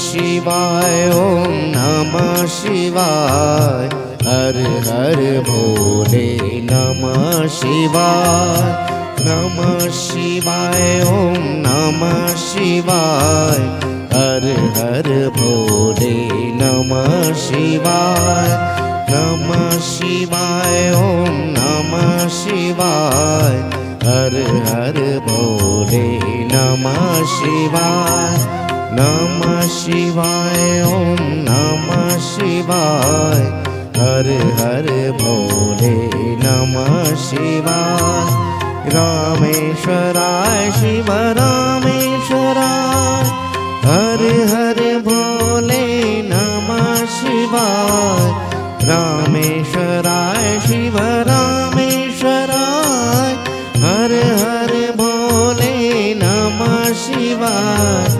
शिवाय ओम नमः शिवाय हर हर भोले नमः शिवाय नमः शिवाय ओम नमः शिवाय हर हर भोले नमः शिवाय नमः शिवाय ओम नमः शिवाय हर हर भोले नमः शिवाय नमः शिवाय ओम नमः शिवाय हर हर भोले नमः शिवाय रामेश्वराय शिव रामेश्वराय हर हर भोले नमः शिवाय रामेश्वराय शिव रामेश्वराय हर हर भोले नमः शिवाय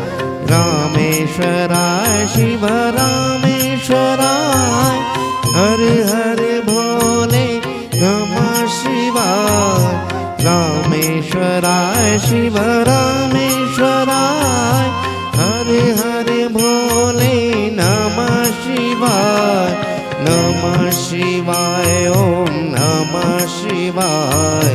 रामेश्वराय शिव रामेश्वराय हर हर भोले नमः शिवाय रामेश्वराय शिव रामेश्वराय हर हर भोले नमः शिवाय नमः शिवाय ओम नमः शिवाय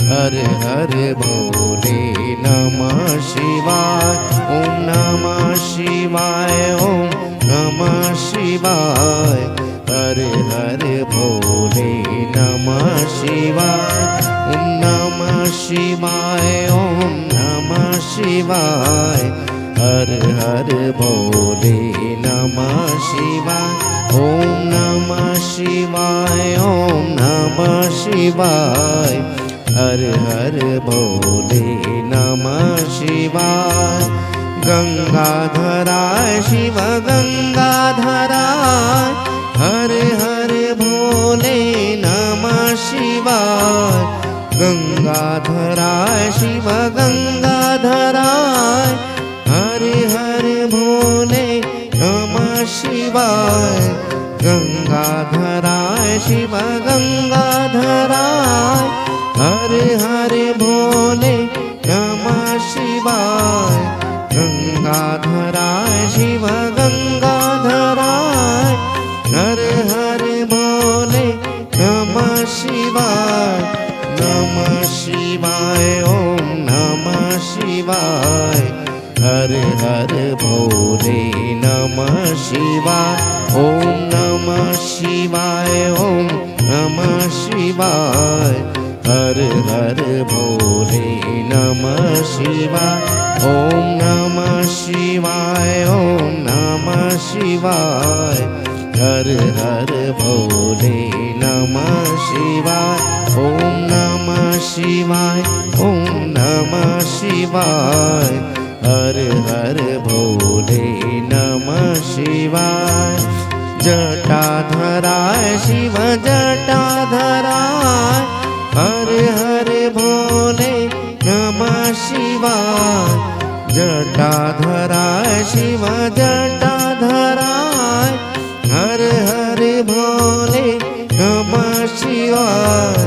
हर हर भोले नमः शिवाय ओम नमः शिवाय ओम नमः शिवाय हर हर भोले नमः शिवाय ओम नमः शिवाय ओम नमः शिवाय हर हर भोले नमः शिवाय ओम नमः शिवाय ओम नमः शिवाय हर हर भोले नमः शिवाय गंगाधराय शिव गंगाधराय हर हर भोले नमः शिवाय गंगाधराय शिव गंगाधराय हर हर भोले नमः शिवाय गंगाधराय शिव गंगाधराय हर हर भोले नमः शिवाय गंगाधराय शिव गंगाधराय हर हर भोले नमः शिवाय नमः शिवाय ओम नमः शिवाय हर हर भोले नमः शिवाय ओम नमः शिवाय ओम नमः शिवाय हर हर भोले नमः शिवाय ओम नमः शिवाय ओम नमः शिवाय हर हर भोले नमः शिवाय ओम नमः शिवाय ओम नमः शिवाय हर हर भोले नमः शिवाय जटाधराय शिव जटाधराय हर हर भोले नमः शिवाय जटाधराय शिव जटाधराय हर हर भोले नमः शिवाय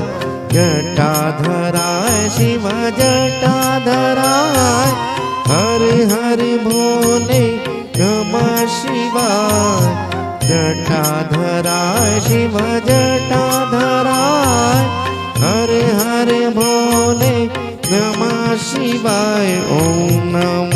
जटाधराय शिव जटाधराय हर हर भोले नमः शिवाय जटाधराय शिव जटाधराय हर हर भोले नमः शिवाय ओम नमः